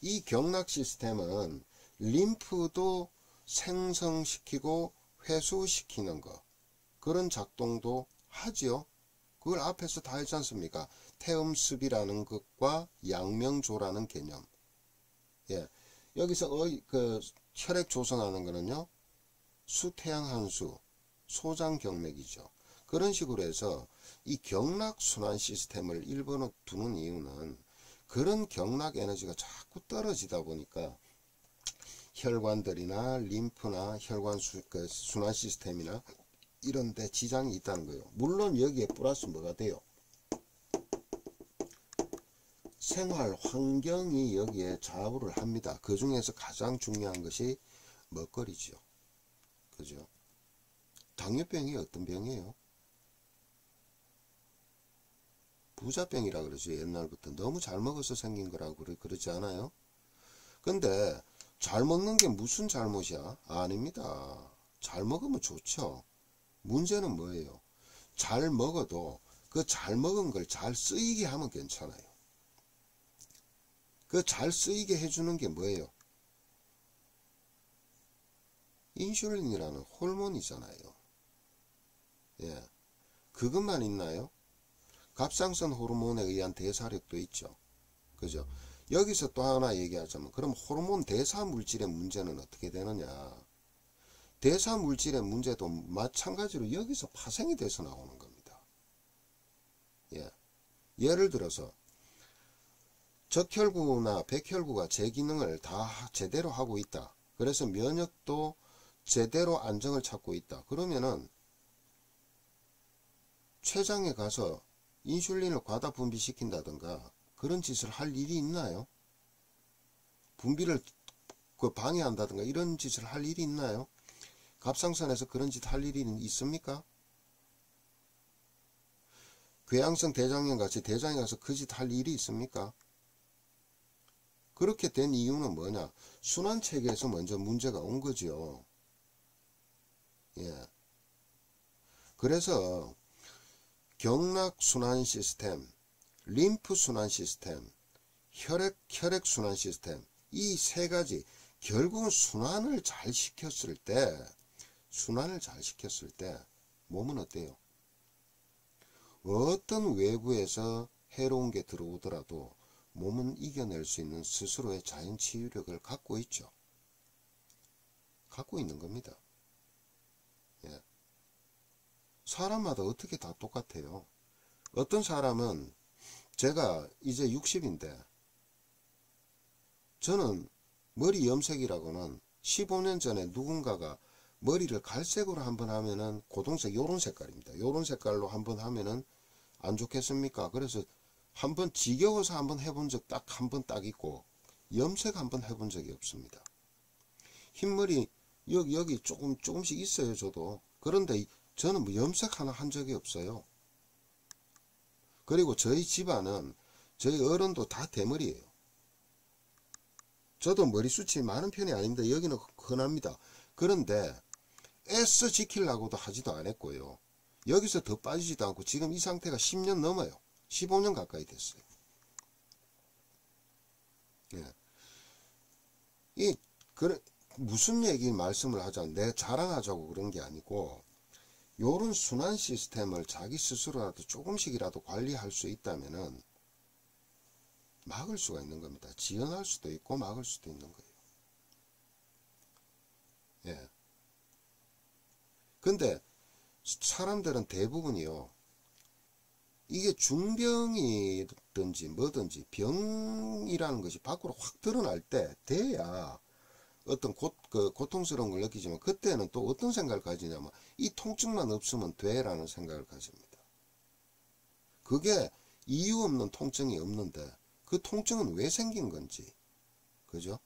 이 경락 시스템은 림프도 생성시키고 회수시키는 거, 그런 작동도 하지요. 그걸 앞에서 다 했지 않습니까? 태음습이라는 것과 양명조라는 개념. 예. 여기서 혈액 조성하는 거는요, 수태양한수, 소장경맥이죠. 그런 식으로 해서 이 경락순환 시스템을 1번으로 두는 이유는 그런 경락 에너지가 자꾸 떨어지다 보니까 혈관들이나 림프나 혈관 순환 시스템이나 이런 데 지장이 있다는 거예요. 물론 여기에 플러스 뭐가 돼요? 생활 환경이 여기에 좌우를 합니다. 그 중에서 가장 중요한 것이 먹거리죠. 그죠? 당뇨병이 어떤 병이에요? 부자병이라 그러죠. 옛날부터 너무 잘 먹어서 생긴 거라고 그러지 않아요? 근데 잘 먹는 게 무슨 잘못이야? 아닙니다. 잘 먹으면 좋죠. 문제는 뭐예요? 잘 먹어도 그 잘 먹은 걸 잘 쓰이게 하면 괜찮아요. 그 잘 쓰이게 해주는 게 뭐예요? 인슐린이라는 호르몬이잖아요. 예. 그것만 있나요? 갑상선 호르몬에 의한 대사력도 있죠. 그죠? 여기서 또 하나 얘기하자면, 그럼 호르몬 대사 물질의 문제는 어떻게 되느냐? 대사 물질의 문제도 마찬가지로 여기서 파생이 돼서 나오는 겁니다. 예. 예를 들어서 적혈구나 백혈구가 제 기능을 다 제대로 하고 있다. 그래서 면역도 제대로 안정을 찾고 있다. 그러면은 췌장에 가서 인슐린을 과다 분비시킨다든가 그런 짓을 할 일이 있나요? 분비를 방해한다든가 이런 짓을 할 일이 있나요? 갑상선에서 그런 짓 할 일이 있습니까? 궤양성 대장염 같이 대장에 가서 그 짓 할 일이 있습니까? 그렇게 된 이유는 뭐냐? 순환체계에서 먼저 문제가 온 거죠. 예. 그래서 경락순환 시스템, 림프순환 시스템, 혈액순환 시스템, 이 세 가지, 결국은 순환을 잘 시켰을 때 몸은 어때요? 어떤 외부에서 해로운 게 들어오더라도 몸은 이겨낼 수 있는 스스로의 자연 치유력을 갖고 있죠. 갖고 있는 겁니다. 예. 사람마다 어떻게 다 똑같아요. 어떤 사람은, 제가 이제 60인데 저는 머리 염색이라고는 15년 전에 누군가가 머리를 갈색으로 한번 하면은 고동색 요런 색깔입니다. 요런 색깔로 한번 하면은 안 좋겠습니까? 그래서 한번 지겨워서 한번 해본 적 딱 한 번 딱 있고, 염색 한번 해본 적이 없습니다. 흰머리 여기 조금씩 있어요. 저도. 그런데 저는 뭐 염색 하나 한 적이 없어요. 그리고 저희 집안은 저희 어른도 다 대머리예요. 저도 머리숱이 많은 편이 아닙니다. 여기는 흔합니다. 그런데 애써 지키려고도 하지도 않았고요. 여기서 더 빠지지도 않고 지금 이 상태가 10년 넘어요. 15년 가까이 됐어요. 예. 무슨 얘기 말씀을 하자면 내 자랑하자고 그런 게 아니고, 요런 순환 시스템을 자기 스스로라도 조금씩이라도 관리할 수 있다면은 막을 수가 있는 겁니다. 지연할 수도 있고 막을 수도 있는 거예요. 예. 근데 사람들은 대부분이요, 이게 중병이든지 뭐든지 병이라는 것이 밖으로 확 드러날 때 돼야 어떤 고통스러운 걸 느끼지만, 그때는 또 어떤 생각을 가지냐면 이 통증만 없으면 돼라는 생각을 가집니다. 그게 이유 없는 통증이 없는데 그 통증은 왜 생긴 건지, 그죠?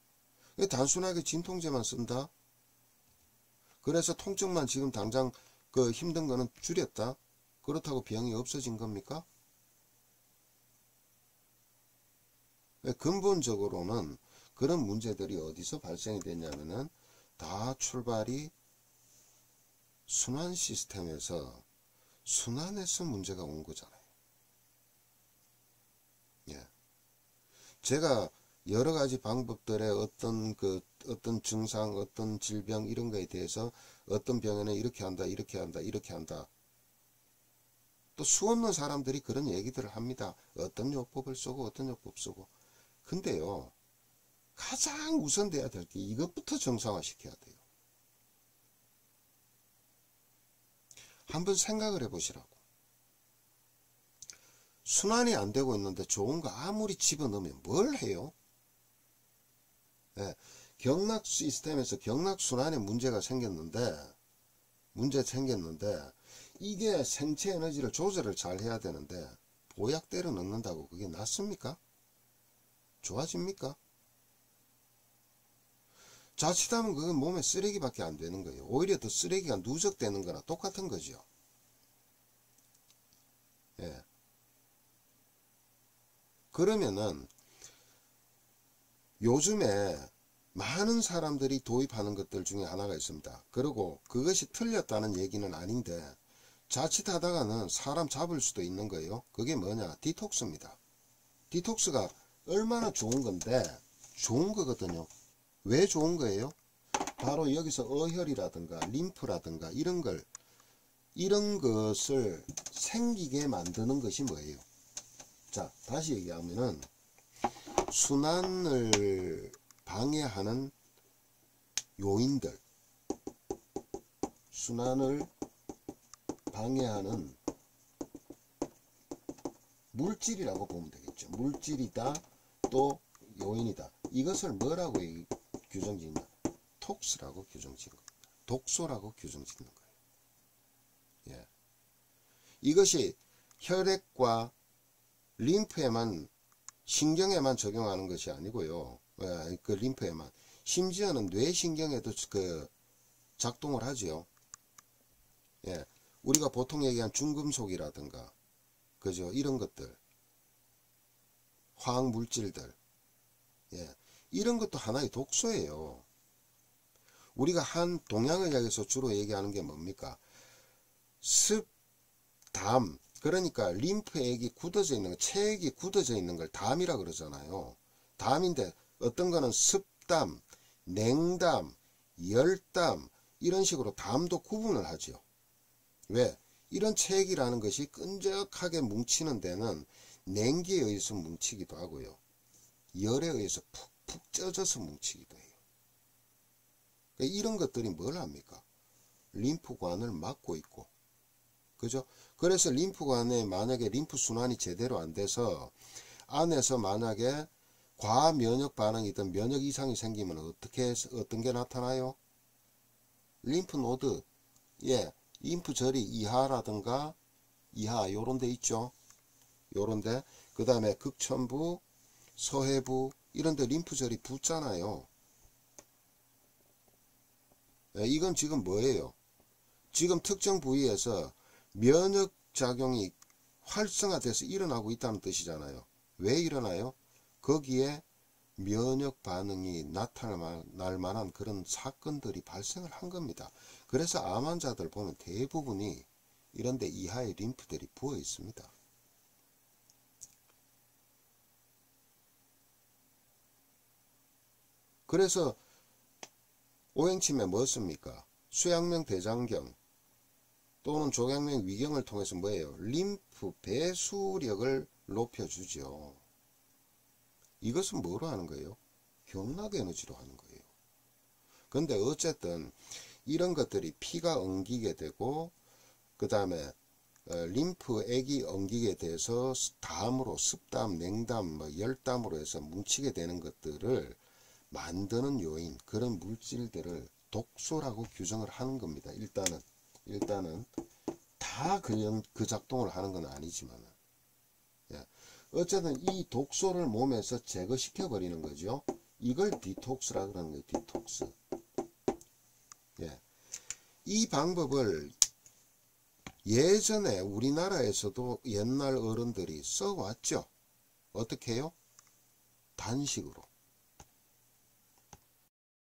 단순하게 진통제만 쓴다? 그래서 통증만 지금 당장 힘든 거는 줄였다? 그렇다고 병이 없어진 겁니까? 근본적으로는 그런 문제들이 어디서 발생이 됐냐면은 다 출발이 순환 시스템에서, 순환에서 문제가 온 거잖아요. 예. 제가 여러 가지 방법들의 어떤 증상, 어떤 질병 이런 거에 대해서 어떤 병에는 이렇게 한다, 이렇게 한다, 이렇게 한다. 또 수없는 사람들이 그런 얘기들을 합니다. 어떤 요법을 쓰고 어떤 요법 쓰고. 근데요, 가장 우선돼야 될 게 이것부터 정상화 시켜야 돼요. 한번 생각을 해보시라고. 순환이 안 되고 있는데 좋은 거 아무리 집어넣으면 뭘 해요? 예, 경락 시스템에서 경락 순환에 문제가 생겼는데 이게 생체 에너지를 조절을 잘 해야 되는데 보약 때려 넣는다고 그게 낫습니까? 좋아집니까? 자칫하면 그건 몸에 쓰레기밖에 안 되는 거예요. 오히려 더 쓰레기가 누적되는 거나 똑같은 거죠. 예. 그러면은 요즘에 많은 사람들이 도입하는 것들 중에 하나가 있습니다. 그리고 그것이 틀렸다는 얘기는 아닌데 자칫하다가는 사람 잡을 수도 있는 거예요. 그게 뭐냐? 디톡스입니다. 디톡스가 얼마나 좋은 건데 좋은 거거든요. 왜 좋은 거예요? 바로 여기서 어혈이라든가 림프라든가 이런 것을 생기게 만드는 것이 뭐예요? 자, 다시 얘기하면은 순환을 방해하는 요인들, 순환을 방해하는 물질이라고 보면 되겠죠. 물질이다, 또 요인이다. 이것을 뭐라고 규정짓냐? 톡스라고 규정짓는 겁니다. 독소라고 규정짓는 거예요. 예. 이것이 혈액과 림프에만, 신경에만 적용하는 것이 아니고요. 그 림프에만, 심지어는 뇌신경에도 작동을 하지요. 예. 우리가 보통 얘기한 중금속이라든가, 그죠? 이런 것들, 화학 물질들, 예. 이런 것도 하나의 독소예요. 우리가 한 동양의학에서 주로 얘기하는 게 뭡니까? 습, 담, 그러니까 림프액이 굳어져 있는 거, 체액이 굳어져 있는 걸 담이라 그러잖아요. 담인데 어떤 거는 습담, 냉담, 열담 이런 식으로 담도 구분을 하죠. 왜? 이런 체액이라는 것이 끈적하게 뭉치는 데는 냉기에 의해서 뭉치기도 하고요. 열에 의해서 푹푹 쪄져서 뭉치기도 해요. 그러니까 이런 것들이 뭘 합니까? 림프관을 막고 있고, 그죠? 그래서 림프관에 만약에 림프 순환이 제대로 안 돼서 안에서 만약에 과면역 반응이든 면역 이상이 생기면 어떤 게 나타나요? 림프 노드, 예, 림프 저리 이하라든가 이하 요런 데 있죠. 요런 데, 그 다음에 극천부, 서해부 이런 데 림프 절이 붙잖아요. 예, 이건 지금 뭐예요? 지금 특정 부위에서 면역작용이 활성화돼서 일어나고 있다는 뜻이잖아요. 왜 일어나요? 거기에 면역 반응이 나타날 만한 그런 사건들이 발생을 한 겁니다. 그래서 암 환자들 보면 대부분이 이런데 이하에 림프들이 부어 있습니다. 그래서 오행침에 뭐습니까? 수양명 대장경 또는 조양명 위경을 통해서 뭐예요? 림프 배수력을 높여주죠. 이것은 뭐로 하는 거예요? 경락 에너지로 하는 거예요. 근데 어쨌든 이런 것들이 피가 엉기게 되고 그 다음에 림프액이 엉기게 돼서 담으로 습담, 냉담, 열담으로 해서 뭉치게 되는 것들을 만드는 요인, 그런 물질들을 독소라고 규정을 하는 겁니다. 일단은 다 그 작동을 하는 건 아니지만, 예. 어쨌든 이 독소를 몸에서 제거시켜 버리는 거죠. 이걸 디톡스라 그러는 거예요. 디톡스. 예. 이 방법을 예전에 우리나라에서도 옛날 어른들이 써왔죠. 어떻게 해요? 단식으로.